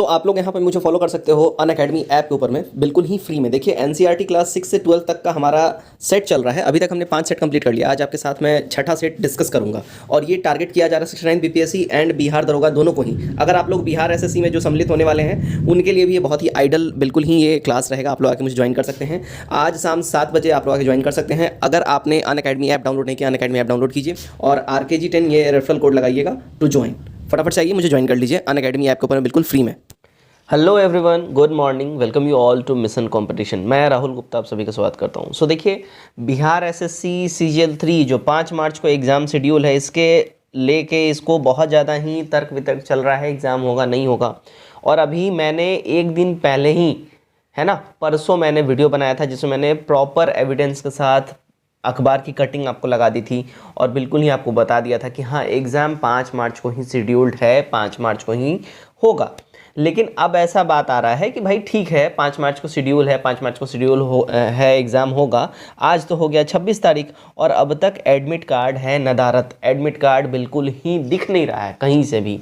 आप लोग यहाँ पर मुझे फॉलो कर सकते हो अनअकैडमी ऐप के ऊपर में बिल्कुल ही फ्री में। देखिए एनसीईआरटी क्लास 6 से 12 तक का हमारा सेट चल रहा है। अभी तक हमने 5 सेट कंप्लीट कर लिया। आज आपके साथ मैं छठा सेट डिस्कस करूंगा और ये टारगेट किया जा रहा है 69 बीपीएससी एंड बिहार दरोगा दोनों को ही। अगर आप लोग बिहार एसएससी में जो सम्मिलित होने वाले हैं उनके लिए भी ये बहुत ही आइडल बिल्कुल ही ये क्लास रहेगा। आप लोग आके मुझे ज्वाइन कर सकते हैं। आज शाम 7 बजे आप लोग आके ज्वाइन कर सकते हैं। अगर आपने अनअकैडमी ऐप डाउनलोड नहीं किया, अनअकैडमी ऐप डाउनलोड कीजिए और RKG10 ये रेफरल कोड लगाइएगा टू ज्वाइन। फटाफट से आइए, मुझे ज्वाइन कर लीजिए अनअकैडमी ऐप के ऊपर बिल्कुल फ्री में। Hello everyone, good morning, welcome you all to mission competition. मैं राहुल गुप्ता आप सभी का स्वागत करता हूं। सो देखिए, बिहार एसएससी सीजीएल 3 जो 5 मार्च को एग्ज़ाम शेड्यूल है, इसके लेके इसको बहुत ज़्यादा ही तर्क वितर्क चल रहा है, एग्ज़ाम होगा नहीं होगा। और अभी मैंने एक दिन पहले ही, है ना, परसों मैंने वीडियो बनाया था जिसमें मैंने प्रॉपर एविडेंस के साथ अखबार की कटिंग आपको लगा दी थी और बिल्कुल ही आपको बता दिया था कि हाँ, एग्ज़ाम 5 मार्च को ही शेड्यूल्ड है, 5 मार्च को ही होगा। लेकिन अब ऐसा बात आ रहा है कि भाई ठीक है, 5 मार्च को शेड्यूल है, 5 मार्च को शेड्यूल है, एग्ज़ाम होगा। आज तो हो गया 26 तारीख और अब तक एडमिट कार्ड है नदारत। एडमिट कार्ड बिल्कुल ही दिख नहीं रहा है कहीं से भी।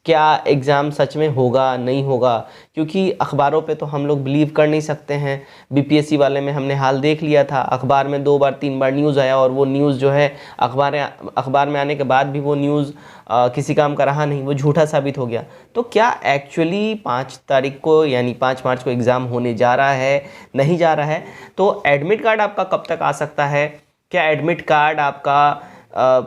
क्या एग्ज़ाम सच में होगा नहीं होगा, क्योंकि अखबारों पे तो हम लोग बिलीव कर नहीं सकते हैं। बीपीएससी वाले में हमने हाल देख लिया था, अखबार में 2 बार 3 बार न्यूज़ आया और वो न्यूज़ जो है अखबार में आने के बाद भी वो न्यूज़ किसी काम का रहा नहीं, वो झूठा साबित हो गया। तो क्या एक्चुअली 5 तारीख को यानी 5 मार्च को एग्ज़ाम होने जा रहा है, नहीं जा रहा है? तो एडमिट कार्ड आपका कब तक आ सकता है? क्या एडमिट कार्ड आपका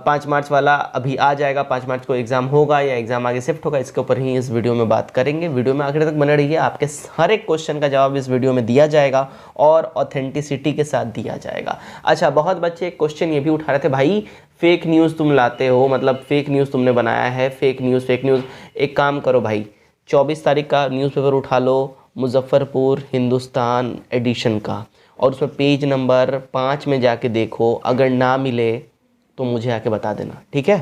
5 मार्च वाला अभी आ जाएगा? 5 मार्च को एग्ज़ाम होगा या एग्ज़ाम आगे शिफ्ट होगा? इसके ऊपर ही इस वीडियो में बात करेंगे। वीडियो में आखिर तक बने रहिए, आपके हर एक क्वेश्चन का जवाब इस वीडियो में दिया जाएगा और ऑथेंटिसिटी के साथ दिया जाएगा। अच्छा, बहुत बच्चे एक क्वेश्चन ये भी उठा रहे थे, भाई फेक न्यूज़ तुम लाते हो, मतलब फेक न्यूज़ तुमने बनाया है, फेक न्यूज़। एक काम करो भाई, 24 तारीख का न्यूज़पेपर उठा लो, मुजफ्फरपुर हिंदुस्तान एडिशन का, और उसमें पेज नंबर 5 में जाके देखो। अगर ना मिले तो मुझे आके बता देना, ठीक है?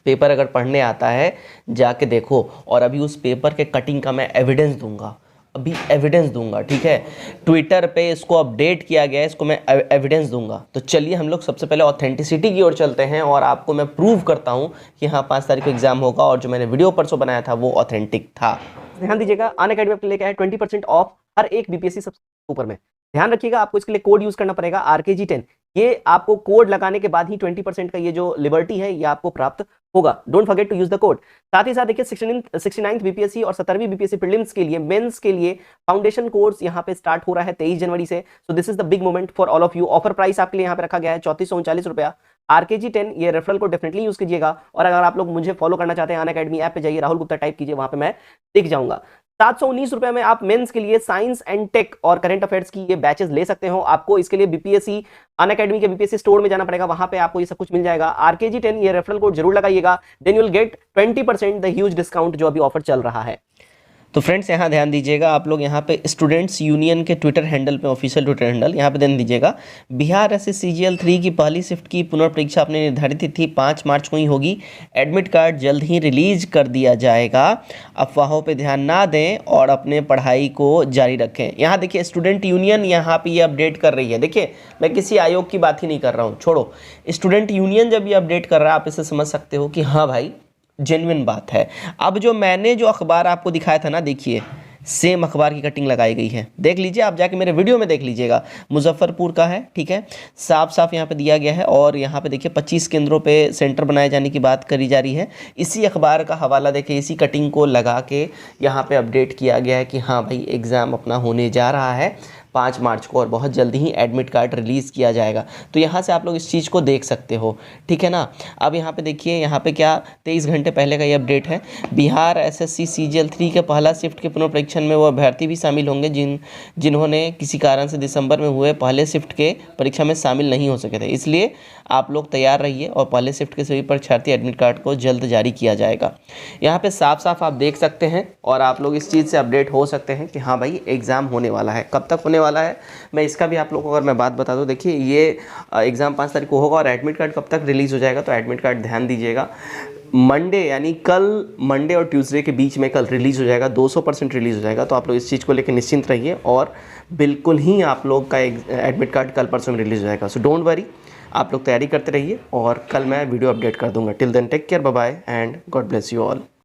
पेपर अगर पढ़ने आता है जाके देखो, और अभी उस पेपर के कटिंग का मैं एविडेंस दूंगा, अभी एविडेंस दूंगा, ठीक है? ट्विटर पे इसको अपडेट किया गया है, इसको मैं एविडेंस दूंगा। तो चलिए हम लोग सबसे पहले ऑथेंटिसिटी की ओर चलते हैं और आपको मैं प्रूव करता हूं कि हाँ, 5 तारीख को एग्जाम होगा और जो मैंने वीडियो परसों बनाया था वो ऑथेंटिक था। ध्यान दीजिएगा, अनअकैडमी आपके लेके आया 20% ऑफ हर एक बीपीएससी सबसे ऊपर में। ध्यान रखिएगा, आपको इसके लिए कोड यूज करना पड़ेगा RKG10। ये आपको कोड लगाने के बाद ही 20% का ये जो लिबर्टी है ये आपको प्राप्त होगा। Don't forget to use the code. साथ ही साथ देखिए, 69th बीपीएससी और 17वीं बीपीएससी प्रीलिम्स के लिए, मेंस के लिए फाउंडेशन कोर्स यहाँ पे स्टार्ट हो रहा है 23 जनवरी से। So this is the big moment for all of you. Offer price आपके लिए यहाँ पे रखा गया है 3439 रुपया। RKG10 ये रेफरल को डेफिनेटली यूज कीजिएगा। और अगर आप लोग मुझे फॉलो करना चाहते हैं, अनअकैडमी ऐप पे जाइए, राहुल गुप्ता टाइप कीजिए, वहां पे मैं दिख जाऊंगा। 719 रुपए में आप मेंस के लिए साइंस एंड टेक और करंट अफेयर्स की ये बैचेस ले सकते हो। आपको इसके लिए बीपीएससी अनअकैडमी के बीपीएससी स्टोर में जाना पड़ेगा, वहां पे आपको ये सब कुछ मिल जाएगा। RKG10 ये रेफरल कोड जरूर लगाइएगा, then you will get 20% the huge discount जो अभी ऑफर चल रहा है। तो फ्रेंड्स, यहाँ ध्यान दीजिएगा, आप लोग यहाँ पे स्टूडेंट्स यूनियन के ट्विटर हैंडल पे, ऑफिशियल ट्विटर हैंडल यहाँ पे ध्यान दीजिएगा। बिहार एसएससी सीजीएल 3 की पहली शिफ्ट की पुनर्परीक्षा आपने निर्धारित थी 5 मार्च को ही होगी। एडमिट कार्ड जल्द ही रिलीज कर दिया जाएगा। अफवाहों पे ध्यान ना दें और अपने पढ़ाई को जारी रखें। यहाँ देखिए, स्टूडेंट यूनियन यहाँ पे ये अपडेट कर रही है। देखिए, मैं किसी आयोग की बात ही नहीं कर रहा हूँ, छोड़ो। स्टूडेंट यूनियन जब ये अपडेट कर रहा है, आप इसे समझ सकते हो कि हाँ भाई, जेन्युइन बात है। अब जो मैंने जो अखबार आपको दिखाया था ना, देखिए सेम अखबार की कटिंग लगाई गई है, देख लीजिए, आप जाके मेरे वीडियो में देख लीजिएगा। मुजफ्फरपुर का है, ठीक है, साफ साफ यहाँ पे दिया गया है। और यहाँ पे देखिए 25 केंद्रों पे सेंटर बनाए जाने की बात करी जा रही है। इसी अखबार का हवाला देखिए, इसी कटिंग को लगा के यहाँ पे अपडेट किया गया है कि हाँ भाई, एग्ज़ाम अपना होने जा रहा है 5 मार्च को और बहुत जल्दी ही एडमिट कार्ड रिलीज़ किया जाएगा। तो यहाँ से आप लोग इस चीज़ को देख सकते हो, ठीक है ना? अब यहाँ पे देखिए, यहाँ पे क्या 23 घंटे पहले का ये अपडेट है। बिहार एसएससी सीजीएल 3 के पहला शिफ्ट के पुनर्परीक्षण में वो अभ्यर्थी भी शामिल होंगे जिन्होंने किसी कारण से दिसंबर में हुए पहले शिफ्ट के परीक्षा में शामिल नहीं हो सके थे। इसलिए आप लोग तैयार रहिए और पहले शिफ्ट के सभी परीक्षार्थी एडमिट कार्ड को जल्द जारी किया जाएगा। यहाँ पे साफ साफ आप देख सकते हैं और आप लोग इस चीज़ से अपडेट हो सकते हैं कि हाँ भाई, एग्ज़ाम होने वाला है। कब तक होने वाला है, मैं इसका भी आप लोगों को अगर मैं बात बता दूं, देखिए ये एग्ज़ाम 5 तारीख को होगा और एडमिट कार्ड कब तक रिलीज़ हो जाएगा। तो एडमिट कार्ड ध्यान दीजिएगा, मंडे यानी कल, मंडे और ट्यूसडे के बीच में कल रिलीज़ हो जाएगा, 200% रिलीज़ हो जाएगा। तो आप लोग इस चीज़ को लेकर निश्चिंत रहिए और बिल्कुल ही आप लोग का एडमिट कार्ड कल परसों में रिलीज़ हो जाएगा। सो डोंट वरी, आप लोग तैयारी करते रहिए और कल मैं वीडियो अपडेट कर दूंगा। Till then take care, bye bye and God bless you all.